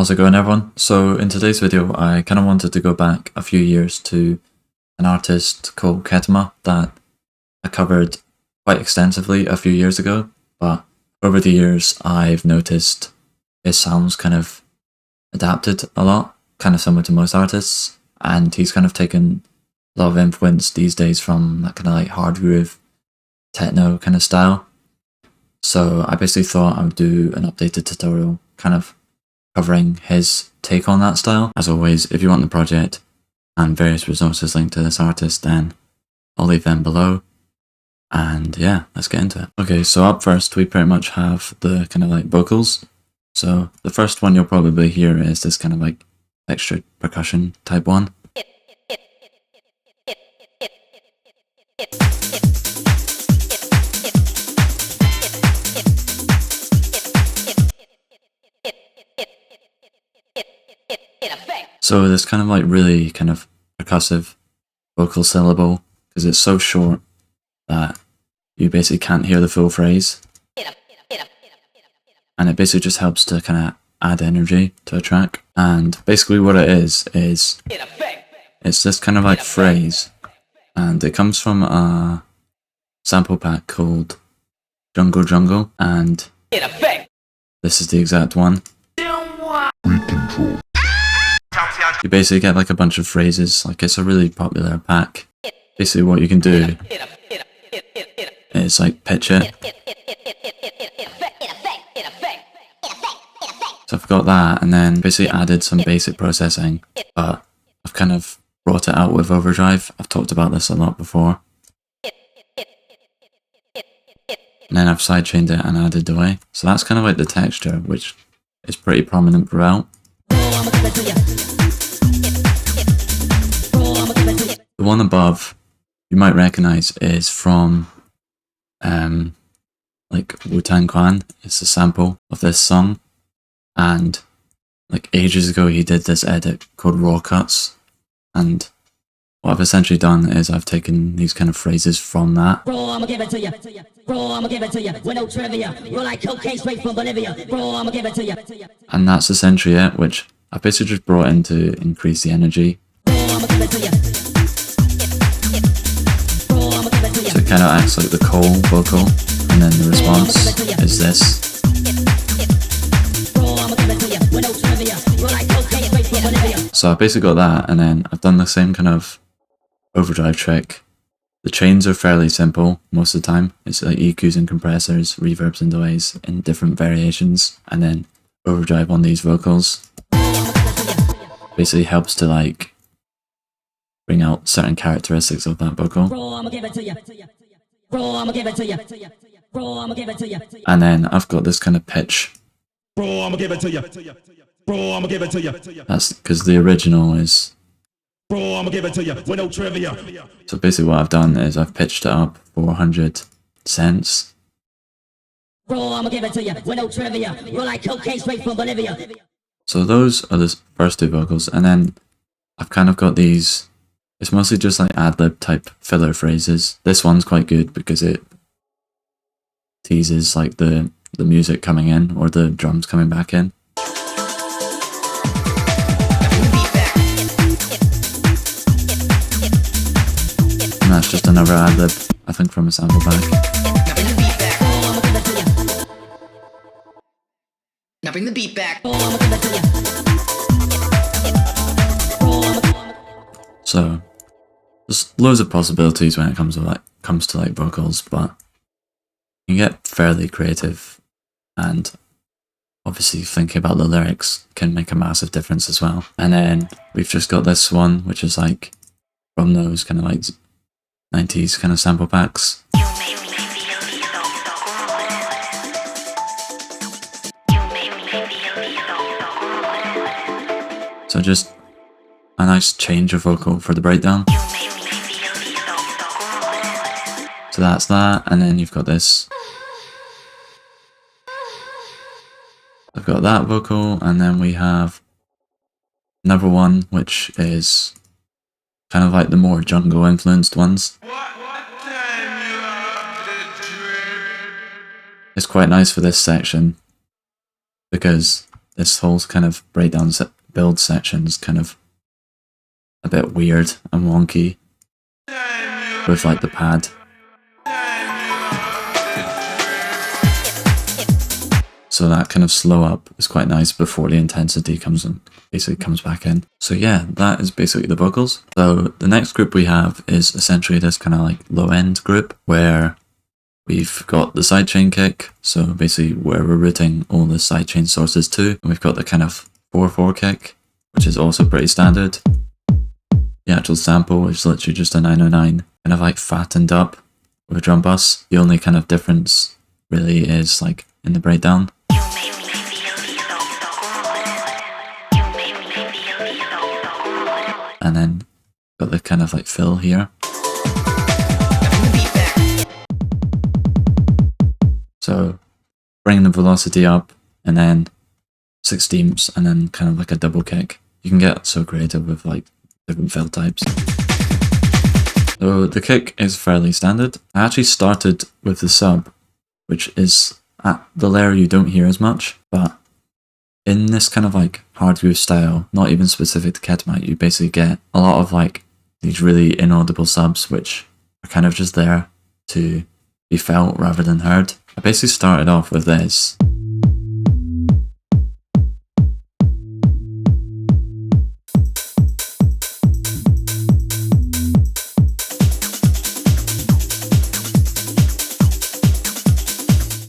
How's it going, everyone? So in today's video I kind of wanted to go back a few years to an artist called KETTAMA that I covered quite extensively a few years ago, but over the years I've noticed his sounds kind of adapted a lot, kind of similar to most artists, and he's kind of taken a lot of influence these days from that kind of like hardgroove techno kind of style. So I basically thought I would do an updated tutorial kind of covering his take on that style. As always, if you want the project and various resources linked to this artist, then I'll leave them below. And yeah, let's get into it. Okay, so up first we pretty much have the kind of like vocals. So the first one you'll probably hear is this kind of like extra percussion type one. So this kind of like really kind of percussive vocal syllable, because it's so short that you basically can't hear the full phrase. And it basically just helps to kind of add energy to a track. And basically what it is it's this kind of like phrase, and it comes from a sample pack called Jungle Jungle, and this is the exact one. You basically get like a bunch of phrases, like it's a really popular pack. Basically what you can do is like pitch it. So I've got that, and then basically added some basic processing, but I've kind of brought it out with overdrive. I've talked about this a lot before. And then I've sidechained it and added delay. So that's kind of like the texture, which is pretty prominent throughout. The one above you might recognize is from like Wu-Tang Clan. It's a sample of this song, and like ages ago he did this edit called Raw Cuts, and what I've essentially done is I've taken these kind of phrases from that. Bro, I'ma give it to you. Bro, I'ma give it to you. With no trivia. You're like cocaine straight from Bolivia. Bro, I'ma give it to you. And that's essentially it, which I basically just brought in to increase the energy. Bro, I'ma give it to you. So it kind of acts like the call vocal, and then the response is this. So I basically got that, and then I've done the same kind of overdrive trick. The chains are fairly simple most of the time. It's like EQs and compressors, reverbs and delays in different variations, and then overdrive on these vocals. Basically helps to like bring out certain characteristics of that vocal. And then I've got this kind of pitch. That's because the original is. So basically what I've done is I've pitched it up 400 cents. So those are the first two vocals, and then I've kind of got these. It's mostly just like ad-lib type filler phrases. This one's quite good because it teases like the music coming in or the drums coming back in. And that's just another ad-lib, I think, from a sample pack. Now bring the beat back. So there's loads of possibilities when it comes to like vocals, but you can get fairly creative, and obviously thinking about the lyrics can make a massive difference as well. And then we've just got this one, which is like from those kind of like 90s kind of sample packs. So just a nice change of vocal for the breakdown. So that's that, and then you've got this. I've got that vocal, and then we have another one which is kind of like the more jungle influenced ones. It's quite nice for this section because this whole kind of breakdown build section is kind of a bit weird and wonky with like the pad. So that kind of slow up is quite nice before the intensity comes back in. So yeah, that is basically the vocals. So the next group we have is essentially this kind of like low end group where we've got the sidechain kick. So basically where we're routing all the sidechain sources to. And we've got the kind of 4/4 kick, which is also pretty standard. The actual sample is literally just a 909, kind of like fattened up with a drum bus. The only kind of difference really is like in the breakdown. And then got the kind of like fill here. So bring the velocity up and then 16ths and then kind of like a double kick. You can get so creative with like different fill types. So the kick is fairly standard. I actually started with the sub, which is at the layer you don't hear as much, but in this kind of like hardgroove style, not even specific to KETTAMA, you basically get a lot of like these really inaudible subs which are kind of just there to be felt rather than heard. I basically started off with this.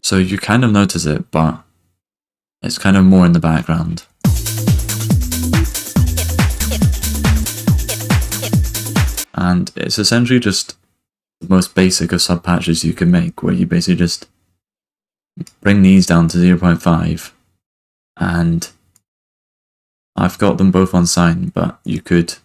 So you kind of notice it, but it's kind of more in the background. And it's essentially just the most basic of sub patches you can make, where you basically just bring these down to 0.5, and I've got them both on sine, but you could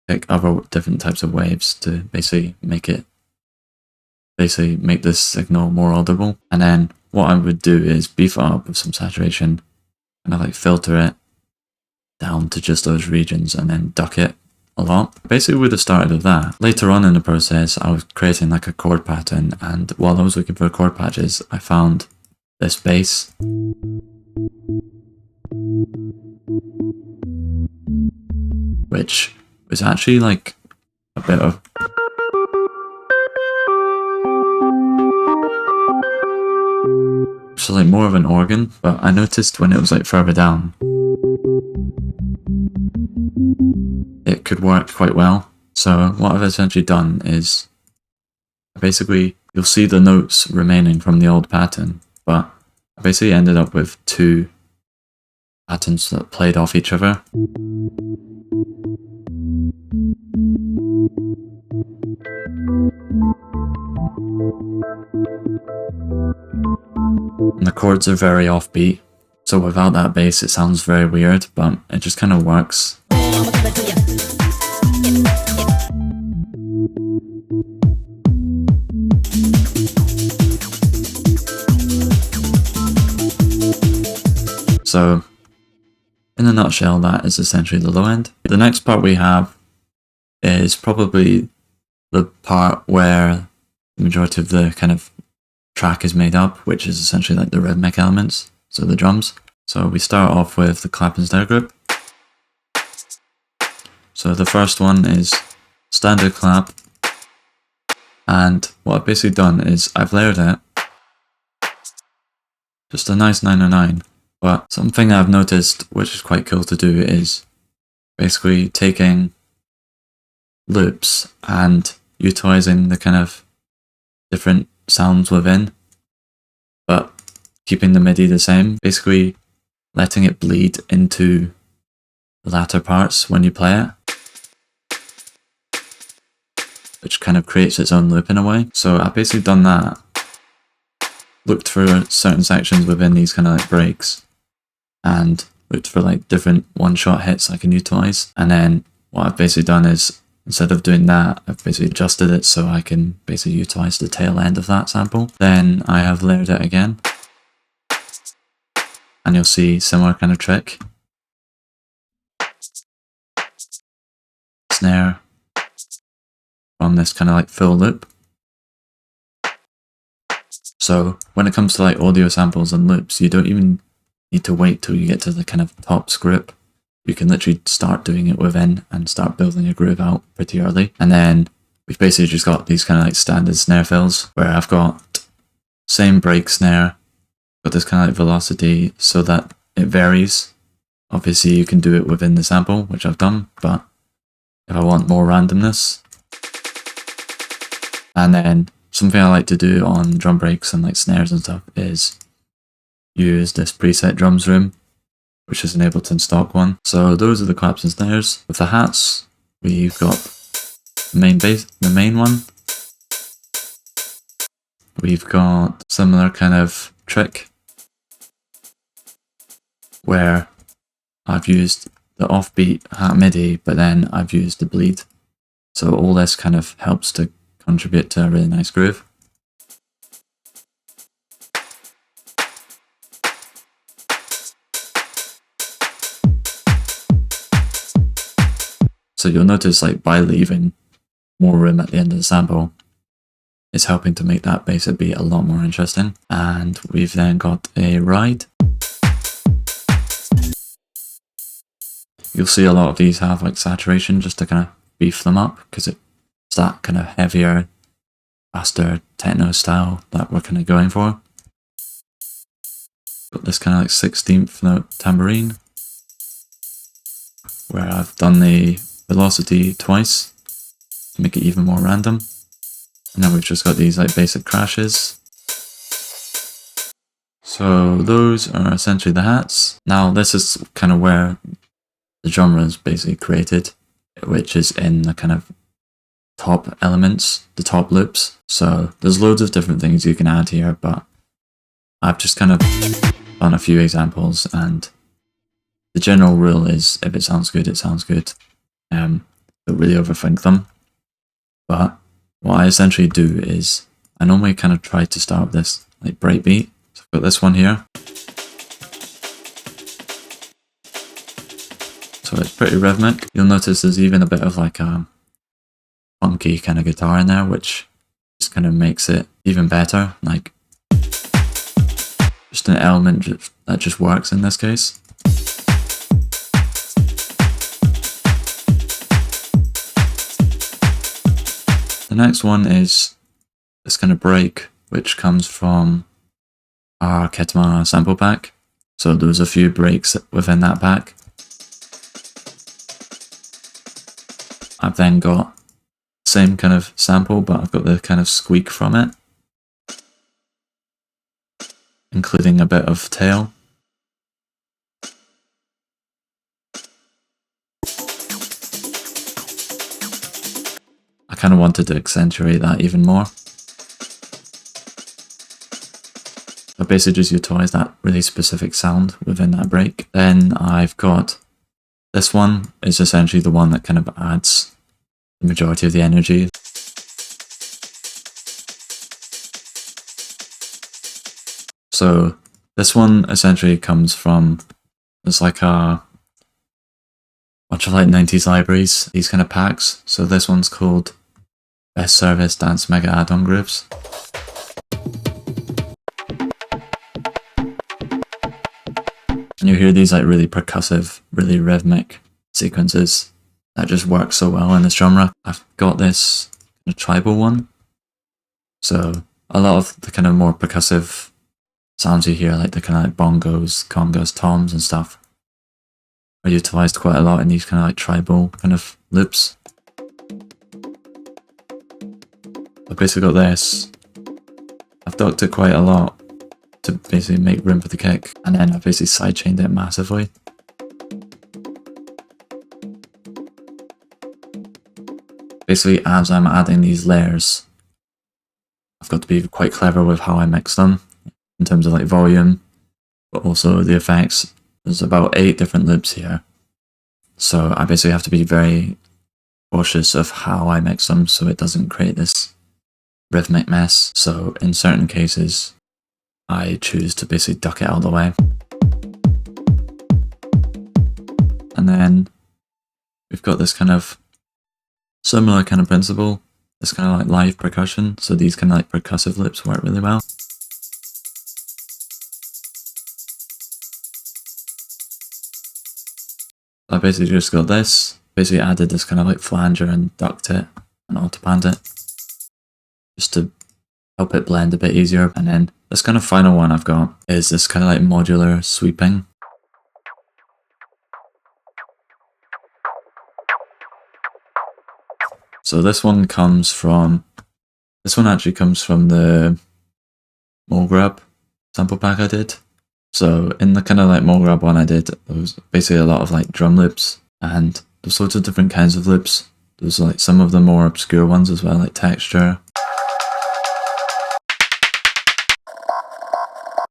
pick other different types of waves to basically make this signal more audible. And then what I would do is beef it up with some saturation and I like filter it down to just those regions and then duck it a lot. Basically with the start of that, later on in the process I was creating like a chord pattern, and while I was looking for chord patches I found this bass. Which was actually like a bit of so like more of an organ, but I noticed when it was like further down it could work quite well. So what I've essentially done is basically you'll see the notes remaining from the old pattern, but I basically ended up with two patterns that played off each other. And the chords are very offbeat, so without that bass it sounds very weird, but it just kind of works. So, in a nutshell, that is essentially the low end. The next part we have is probably the part where the majority of the kind of track is made up, which is essentially like the rhythmic elements, so the drums. So we start off with the clap and snare group. So the first one is standard clap, and what I've basically done is I've layered it, just a nice 909. But something I've noticed which is quite cool to do is basically taking loops and utilizing the kind of different sounds within, but keeping the MIDI the same, basically letting it bleed into the latter parts when you play it, which kind of creates its own loop in a way. So I've basically done that, looked for certain sections within these kind of like breaks, and looked for like different one-shot hits I can utilize. And then what I've basically done is, instead of doing that, I've basically adjusted it so I can basically utilize the tail end of that sample. Then I have layered it again, and you'll see similar kind of trick. Snare from this kind of like full loop. So when it comes to like audio samples and loops, you don't even need to wait till you get to the kind of top script. You can literally start doing it within and start building a groove out pretty early. And then we've basically just got these kind of like standard snare fills where I've got same break snare, got this kind of like velocity so that it varies. Obviously you can do it within the sample, which I've done, but if I want more randomness. And then something I like to do on drum breaks and like snares and stuff is use this preset drums room, which is an Ableton stock one. So those are the claps and snares. With the hats, we've got the main one. We've got similar kind of trick where I've used the offbeat hat MIDI, but then I've used the bleed. So all this kind of helps to contribute to a really nice groove. So you'll notice like by leaving more room at the end of the sample, it's helping to make that basic beat a lot more interesting. And we've then got a ride. You'll see a lot of these have like saturation just to kind of beef them up because it's that kind of heavier, faster techno style that we're kind of going for. Got this kind of like 16th note tambourine where I've done the velocity twice to make it even more random. And then we've just got these like basic crashes. So those are essentially the hats. Now this is kind of where the genre is basically created, which is in the kind of top elements, the top loops. So there's loads of different things you can add here, but I've just kind of done a few examples, and the general rule is if it sounds good, it sounds good. Don't really overthink them. But what I essentially do is I normally kind of try to start with this like breakbeat. So I've got this one here. So it's pretty rhythmic. You'll notice there's even a bit of like a funky kind of guitar in there, which just kind of makes it even better. Like just an element that just works in this case. The next one is this kind of break, which comes from our KETTAMA sample pack. So there's a few breaks within that pack. I've then got the same kind of sample, but I've got the kind of squeak from it, including a bit of tail. I kind of wanted to accentuate that even more. I basically just utilize that really specific sound within that break. Then I've got this one is essentially the one that kind of adds the majority of the energy. So this one essentially comes from, it's like a bunch of like 90s libraries, these kind of packs. So this one's called Best Service Dance Mega Add-on Grooves. And you hear these like really percussive, really rhythmic sequences that just work so well in this genre. I've got this kind of tribal one. So a lot of the kind of more percussive sounds you hear, like the kind of like bongos, congas, toms and stuff, are utilized quite a lot in these kind of like tribal kind of loops. I've basically got this. I've ducked it quite a lot to basically make room for the kick, and then I've basically sidechained it massively. Basically, as I'm adding these layers, I've got to be quite clever with how I mix them in terms of like volume, but also the effects. There's about 8 different loops here, so I basically have to be very cautious of how I mix them so it doesn't create this rhythmic mess. So in certain cases, I choose to basically duck it out of the way. And then we've got this kind of similar kind of principle, this kind of like live percussion. So these kind of like percussive loops work really well. I basically just got this, basically added this kind of like flanger and ducked it and auto-panned it just to help it blend a bit easier. And then this kind of final one I've got is this kind of like modular sweeping. So this one actually comes from the Grab sample pack I did. So in the kind of like Grab one I did, there was basically a lot of like drum loops, and there's loads of different kinds of loops. There's like some of the more obscure ones as well, like texture.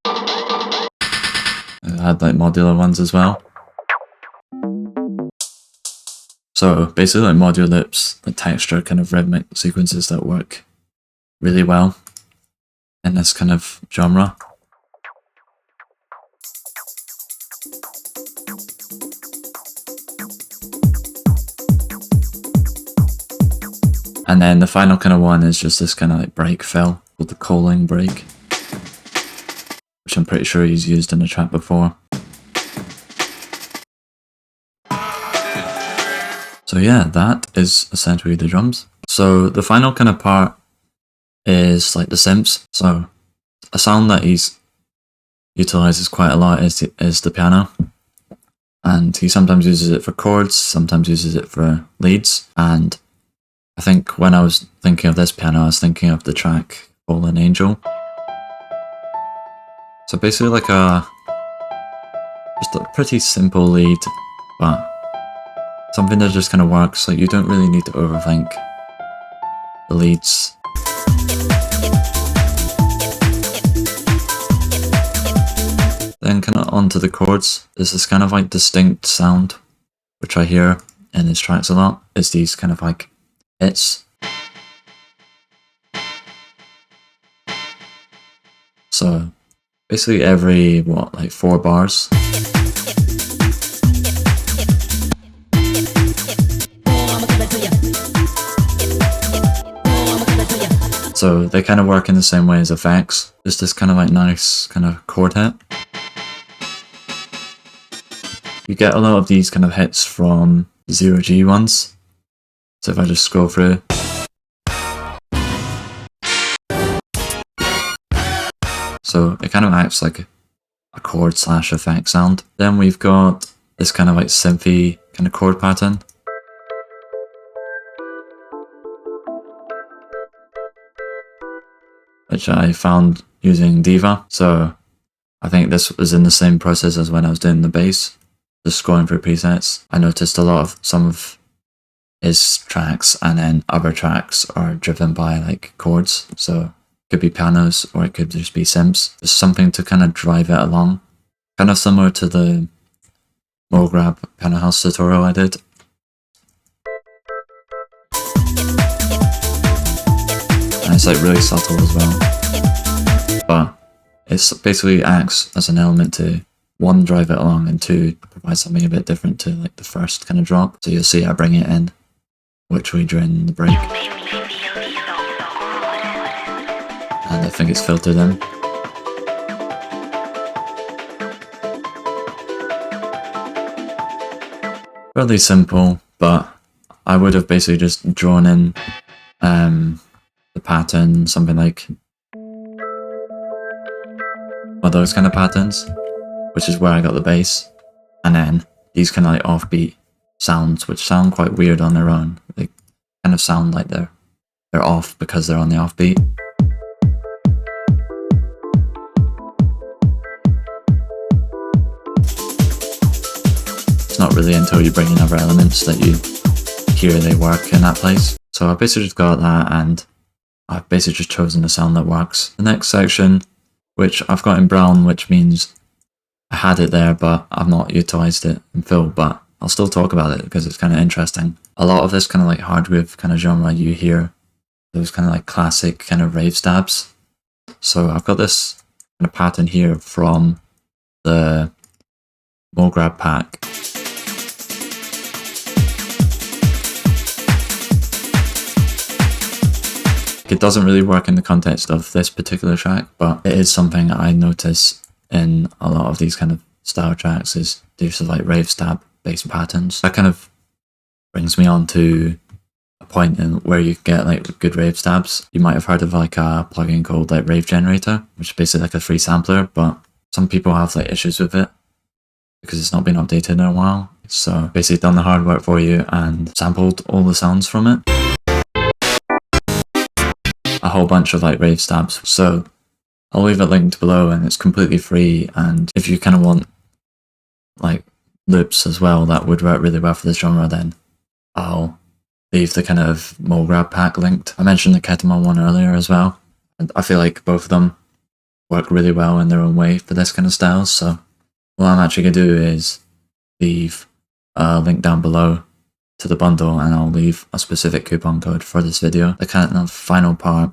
I had like modular ones as well. So basically like modular loops, like texture kind of rhythmic sequences that work really well in this kind of genre. And then the final kind of one is just this kind of like break fill called the calling break, which I'm pretty sure he's used in a track before. So yeah, that is essentially the drums. So the final kind of part is like the synths. So a sound that he's utilizes quite a lot is the piano. And he sometimes uses it for chords, sometimes uses it for leads. And I think when I was thinking of this piano, I was thinking of the track Fallen Angel. So basically like just a pretty simple lead, but something that just kind of works. Like you don't really need to overthink the leads. Then kind of onto the chords. There's this kind of like distinct sound, which I hear in his tracks a lot. It's these kind of like hits. So basically every, like 4 bars. So they kind of work in the same way as effects. Just this kind of like nice kind of chord hit. You get a lot of these kind of hits from 0G ones. So if I just scroll through. So it kind of acts like a chord / effect sound. Then we've got this kind of like synthy kind of chord pattern. Which I found using Diva. So I think this was in the same process as when I was doing the bass. Just scrolling through presets. I noticed a lot of some of his tracks and then other tracks are driven by like chords. So it could be pianos or it could just be synths. Just something to kind of drive it along. Kind of similar to the Grab Piano House tutorial I did. And it's like really subtle as well. But it basically acts as an element to 1, drive it along, and 2, provide something a bit different to like the first kind of drop. So you'll see I bring it in literally during the break. And I think it's filtered in. Fairly simple, but I would have basically just drawn in the pattern, something like those kind of patterns, which is where I got the bass, and then these kind of like offbeat sounds, which sound quite weird on their own. They kind of sound like they're off because they're on the offbeat. It's not really until you bring in other elements that you hear they work in that place. So I basically just got that, and I've basically just chosen the sound that works. The next section, which I've got in brown, which means I had it there, but I've not utilized it in full, but I'll still talk about it because it's kind of interesting. A lot of this kind of like hardgroove kind of genre, you hear those kind of like classic kind of rave stabs. So I've got this kind of pattern here from the Grab pack. It doesn't really work in the context of this particular track, but it is something I notice in a lot of these kind of style tracks, is there's like rave stab bass patterns. That kind of brings me on to a point in where you can get like good rave stabs. You might have heard of like a plugin called like Rave Generator, which is basically like a free sampler, but some people have like issues with it because it's not been updated in a while. So basically done the hard work for you and sampled all the sounds from it. A whole bunch of like rave stabs. So I'll leave it linked below, and it's completely free, and if you kind of want like loops as well that would work really well for this genre, then I'll leave the kind of MoGrab pack linked. I mentioned the KETTAMA one earlier as well, and I feel like both of them work really well in their own way for this kind of style. So what I'm actually going to do is leave a link down below to the bundle, and I'll leave a specific coupon code for this video. The kind of final part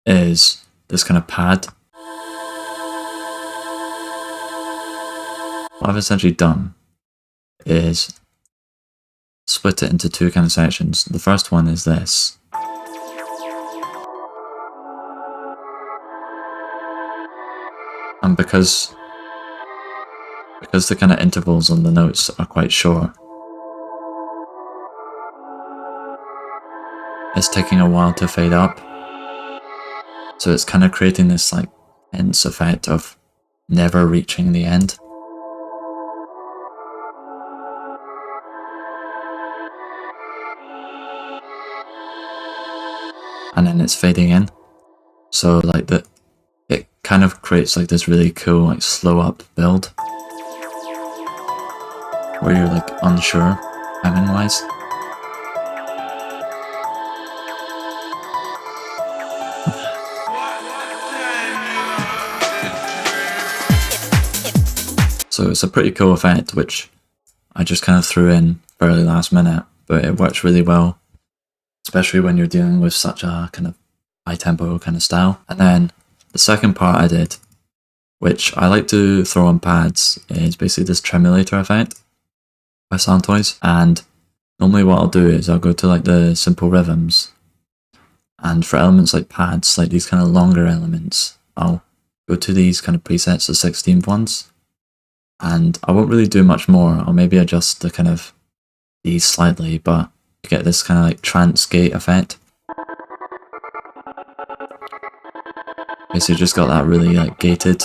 is this kind of pad. What I've essentially done is split it into two kind of sections. The first one is this. And because the kind of intervals on the notes are quite short, it's taking a while to fade up. So it's kind of creating this like tense effect of never reaching the end. And then it's fading in. So like it kind of creates like this really cool like slow up build where you're like unsure timing wise. So it's a pretty cool effect, which I just kind of threw in fairly last minute, but it works really well, especially when you're dealing with such a kind of high tempo kind of style. And then the second part I did, which I like to throw on pads, is basically this tremulator effect by Soundtoys. And normally what I'll do is I'll go to like the simple rhythms, and for elements like pads, like these kind of longer elements, I'll go to these kind of presets, the 16th ones, and I won't really do much more. I'll maybe adjust the kind of these slightly, but you get this kind of like trance gate effect. Basically just got that really like gated.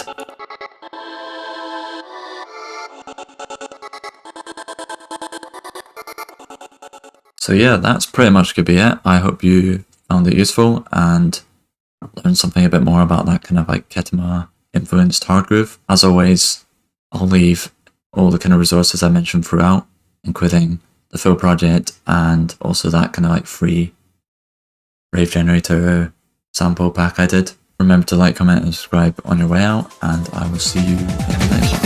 So yeah, that's pretty much gonna be it. I hope you found it useful and learned something a bit more about that kind of like KETTAMA influenced hard groove. As always, I'll leave all the kind of resources I mentioned throughout, including the full project and also that kind of like free Rave Generator sample pack I did. Remember to like, comment and subscribe on your way out, and I will see you in the next one.